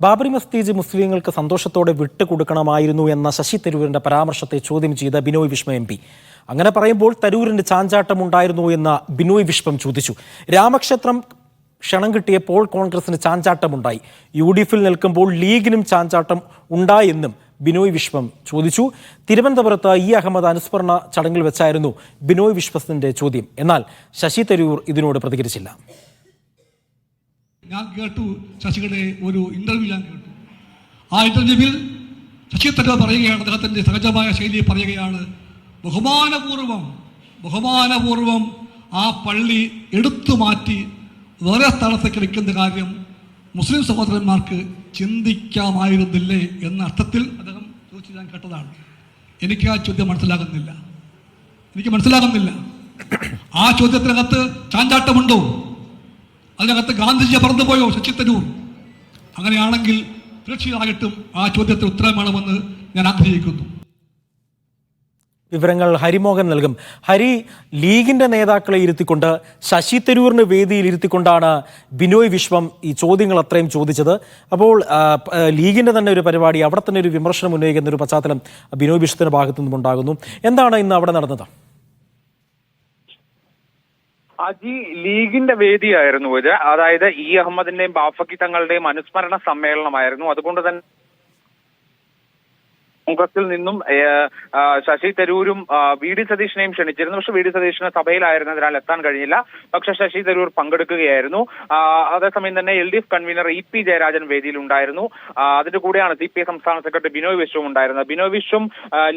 ബാബറി മസ്ജിദ് മുസ്ലിങ്ങൾക്ക് സന്തോഷത്തോടെ വിട്ടുകൊടുക്കണമായിരുന്നു എന്ന ശശി തരൂരിന്റെ പരാമർശത്തെ ചോദ്യം ചെയ്ത ബിനോയ് വിശ്വം എം പി. അങ്ങനെ പറയുമ്പോൾ തരൂരിന്റെ ചാഞ്ചാട്ടമുണ്ടായിരുന്നു എന്ന് ബിനോയ് വിശ്വം ചോദിച്ചു. രാമക്ഷേത്രം ക്ഷണം കിട്ടിയപ്പോൾ കോൺഗ്രസിന് ചാഞ്ചാട്ടമുണ്ടായി, UDF നിൽക്കുമ്പോൾ ലീഗിനും ചാഞ്ചാട്ടം ഉണ്ടായെന്നും ബിനോയ് വിശ്വം ചോദിച്ചു. തിരുവനന്തപുരത്ത് അഹമ്മദ് അനുസ്മരണ ചടങ്ങിൽ വെച്ചായിരുന്നു ബിനോയ് വിശ്വത്തിന്റെ ചോദ്യം. എന്നാൽ ശശി തരൂർ ഇതിനോട് പ്രതികരിച്ചില്ല. ഞാൻ കേട്ടു, ശശിയുടെ ഒരു ഇന്റർവ്യൂ ഞാൻ കേട്ടു. ആ ഇന്റർവ്യൂവിൽ ശശി തരൂർ പറയുകയാണ്, അദ്ദേഹത്തിൻ്റെ സഹജമായ ശൈലിയിൽ പറയുകയാണ്, ബഹുമാനപൂർവം ആ പള്ളി എടുത്തു മാറ്റി വേറെ സ്ഥലത്തേക്ക് വെക്കുന്ന കാര്യം മുസ്ലിം സഹോദരന്മാർക്ക് ചിന്തിക്കാമായിരുന്നില്ലേ എന്ന അർത്ഥത്തിൽ അദ്ദേഹം ചോദിച്ചു ഞാൻ കേട്ടതാണ്. എനിക്ക് ആ ചോദ്യം മനസ്സിലാകുന്നില്ല. ആ ചോദ്യത്തിനകത്ത് ചാഞ്ചാട്ടമുണ്ടോ? അതിനകത്ത് ഗാന്ധിജിയെ പറന്നുപോയോ ശശി തരൂർ? അങ്ങനെയാണെങ്കിൽ തീർച്ചയായിട്ടും ആ ചോദ്യത്തിന് ഉത്തരം വേണമെന്ന് ഞാൻ ആഗ്രഹിക്കുന്നു. വിവരങ്ങൾ ഹരിമോഹൻ നൽകും. ഹരി, ലീഗിന്റെ നേതാക്കളെ ഇരുത്തിക്കൊണ്ട് ശശി തരൂരിന് വേദിയിൽ ഇരുത്തിക്കൊണ്ടാണ് ബിനോയ് വിശ്വം ഈ ചോദ്യങ്ങൾ അത്രയും ചോദിച്ചത്. അപ്പോൾ ലീഗിന്റെ തന്നെ ഒരു പരിപാടി, അവിടെ തന്നെ ഒരു വിമർശനം ഉന്നയിക്കുന്ന ഒരു പശ്ചാത്തലം ബിനോയ് വിശ്വത്തിന്റെ ഭാഗത്തു നിന്നും ഉണ്ടാകുന്നു. എന്താണ് ഇന്ന് അവിടെ നടന്നത്? അജി, ലീഗിന്റെ വേദിയായിരുന്നു ഇത്. അതായത് അഹമ്മദിന്റെയും ബാഫക്കി തങ്ങളുടെയും അനുസ്മരണ സമ്മേളനമായിരുന്നു. അതുകൊണ്ട് തന്നെ കോൺഗ്രസിൽ നിന്നും ശശി തരൂരും VD സതീശനെയും ക്ഷണിച്ചിരുന്നു. പക്ഷെ VD സതീശന് സഭയിലായിരുന്നതിനാൽ എത്താൻ കഴിഞ്ഞില്ല. പക്ഷെ ശശി തരൂർ പങ്കെടുക്കുകയായിരുന്നു. അതേസമയം തന്നെ LDF കൺവീനർ EP ജയരാജൻ വേദിയിൽ ഉണ്ടായിരുന്നു. അതിന്റെ കൂടെയാണ് CPI സംസ്ഥാന സെക്രട്ടറി ബിനോയ് വിശ്വം ഉണ്ടായിരുന്നത്. ബിനോയ് വിശ്വം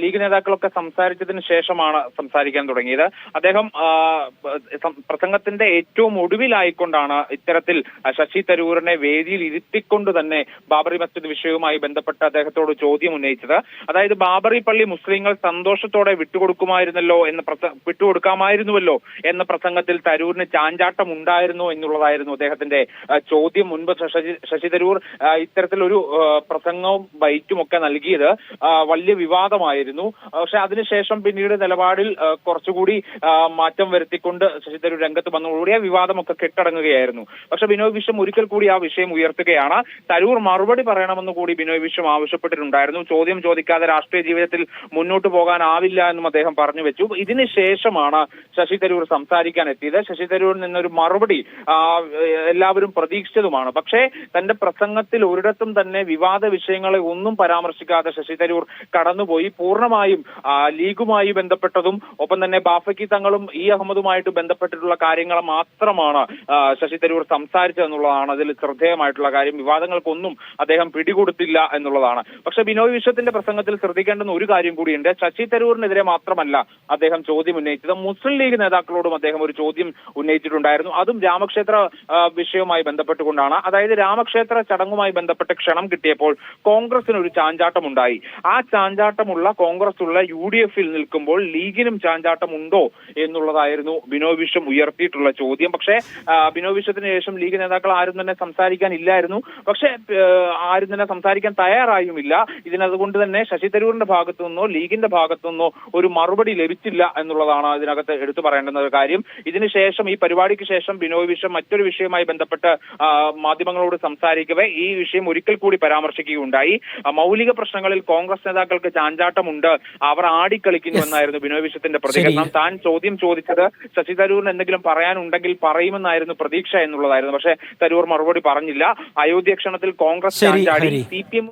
ലീഗ് നേതാക്കളൊക്കെ സംസാരിച്ചതിന് ശേഷമാണ് സംസാരിക്കാൻ തുടങ്ങിയത്. അദ്ദേഹം പ്രസംഗത്തിന്റെ ഏറ്റവും ഒടുവിലായിക്കൊണ്ടാണ് ഇത്തരത്തിൽ ശശി തരൂരിനെ വേദിയിൽ ഇരുത്തിക്കൊണ്ട് തന്നെ ബാബറി മസ്ജിദ് വിഷയവുമായി ബന്ധപ്പെട്ട് അദ്ദേഹത്തോട് ചോദ്യം ഉന്നയിച്ചത്. അതായത് ബാബറി പള്ളി മുസ്ലിങ്ങൾ സന്തോഷത്തോടെ വിട്ടുകൊടുക്കാമായിരുന്നുവല്ലോ എന്ന പ്രസംഗത്തിൽ തരൂരിന് ചാഞ്ചാട്ടം ഉണ്ടായിരുന്നു എന്നുള്ളതായിരുന്നു അദ്ദേഹത്തിന്റെ ചോദ്യം. മുൻപ് ശശി തരൂർ ഇത്തരത്തിലൊരു പ്രസംഗവും ബൈറ്റും ഒക്കെ നൽകിയത് വലിയ വിവാദമായിരുന്നു. പക്ഷെ അതിനുശേഷം പിന്നീട് നിലപാടിൽ കുറച്ചുകൂടി മാറ്റം വരുത്തിക്കൊണ്ട് ശശി തരൂർ രംഗത്ത് വന്നതോടുകൂടി ആ വിവാദമൊക്കെ കെട്ടടങ്ങുകയായിരുന്നു. പക്ഷെ ബിനോയ് വിശ്വം ഒരിക്കൽ കൂടി ആ വിഷയം ഉയർത്തുകയാണ്. തരൂർ മറുപടി പറയണമെന്ന് കൂടി ബിനോയ് വിശ്വം ആവശ്യപ്പെട്ടിട്ടുണ്ടായിരുന്നു. ചോദ്യം ചോദിക്കാതെ രാഷ്ട്രീയ ജീവിതത്തിൽ മുന്നോട്ട് പോകാനാവില്ല എന്നും അദ്ദേഹം പറഞ്ഞു വെച്ചു. ഇതിനുശേഷമാണ് ശശി തരൂർ സംസാരിക്കാൻ എത്തിയത്. ശശി തരൂരിൽ നിന്നൊരു മറുപടി എല്ലാവരും പ്രതീക്ഷിച്ചതുമാണ്. പക്ഷേ തന്റെ പ്രസംഗത്തിൽ ഒരിടത്തും തന്നെ വിവാദ വിഷയങ്ങളെ ഒന്നും പരാമർശിക്കാതെ ശശി തരൂർ കടന്നുപോയി. പൂർണ്ണമായും ലീഗുമായി ബന്ധപ്പെട്ടതും ഒപ്പം തന്നെ ബാഫക്കി തങ്ങളും അഹമ്മദുമായിട്ട് ബന്ധപ്പെട്ടിട്ടുള്ള കാര്യങ്ങൾ മാത്രമാണ് ശശി തരൂർ സംസാരിച്ചതെന്നുള്ളതാണ് അതിൽ ശ്രദ്ധേയമായിട്ടുള്ള കാര്യം. വിവാദങ്ങൾക്കൊന്നും അദ്ദേഹം പിടികൊടുത്തില്ല എന്നുള്ളതാണ്. പക്ഷെ ബിനോയ് വിശ്വത്തിന്റെ പ്രസംഗത്തിൽ ശ്രദ്ധിക്കേണ്ടുന്ന ഒരു കാര്യം കൂടിയുണ്ട്. ശശി തരൂരിനെതിരെ മാത്രമല്ല അദ്ദേഹം ചോദ്യം ഉന്നയിച്ചത്, മുസ്ലിം ലീഗ് നേതാക്കളോടും അദ്ദേഹം ഒരു ചോദ്യം ഉന്നയിച്ചിട്ടുണ്ടായിരുന്നു. അതും രാമക്ഷേത്ര വിഷയവുമായി ബന്ധപ്പെട്ടുകൊണ്ടാണ്. അതായത് രാമക്ഷേത്ര ചടങ്ങുമായി ബന്ധപ്പെട്ട് ക്ഷണം കിട്ടിയപ്പോൾ കോൺഗ്രസിന് ഒരു ചാഞ്ചാട്ടം ഉണ്ടായി. ആ ചാഞ്ചാട്ടമുള്ള കോൺഗ്രസ് ഉള്ള UDF നിൽക്കുമ്പോൾ ലീഗിനും ചാഞ്ചാട്ടം ഉണ്ടോ എന്നുള്ളതായിരുന്നു ബിനോയ് വിശ്വം ഉയർത്തിയിട്ടുള്ള ചോദ്യം. പക്ഷേ ബിനോയ് വിശ്വത്തിന് ശേഷം ലീഗ് നേതാക്കൾ ആരും തന്നെ സംസാരിക്കാൻ ഇല്ലായിരുന്നു. പക്ഷെ ആരും തന്നെ സംസാരിക്കാൻ തയ്യാറായുമില്ല. ഇതിനതുകൊണ്ട് തന്നെ ശശി തരൂരിന്റെ ഭാഗത്തു നിന്നോ ലീഗിന്റെ ഭാഗത്തു നിന്നോ ഒരു മറുപടി ലഭിച്ചില്ല എന്നുള്ളതാണ് ഇതിനകത്ത് എടുത്തു പറയേണ്ടുന്ന ഒരു കാര്യം. ഇതിനുശേഷം ഈ പരിപാടിക്ക് ശേഷം ബിനോയ് വിശ്വം മറ്റൊരു വിഷയവുമായി ബന്ധപ്പെട്ട് മാധ്യമങ്ങളോട് സംസാരിക്കവേ ഈ വിഷയം ഒരിക്കൽ കൂടി പരാമർശിക്കുകയുണ്ടായി. മൗലിക പ്രശ്നങ്ങളിൽ കോൺഗ്രസ് നേതാക്കൾക്ക് ചാഞ്ചാട്ടമുണ്ട്, അവർ ആടിക്കളിക്കുന്നു എന്നായിരുന്നു ബിനോയ് വിശ്വത്തിന്റെ പ്രതികരണം. താൻ ചോദ്യം ചോദിച്ചത് ശശി തരൂരിന് എന്തെങ്കിലും പറയാനുണ്ടെങ്കിൽ പറയുമെന്നായിരുന്നു പ്രതീക്ഷ എന്നുള്ളതായിരുന്നു. പക്ഷേ തരൂർ മറുപടി പറഞ്ഞില്ല. അയോധ്യ ക്ഷണത്തിൽ കോൺഗ്രസ് ചാഞ്ചാടി, CPM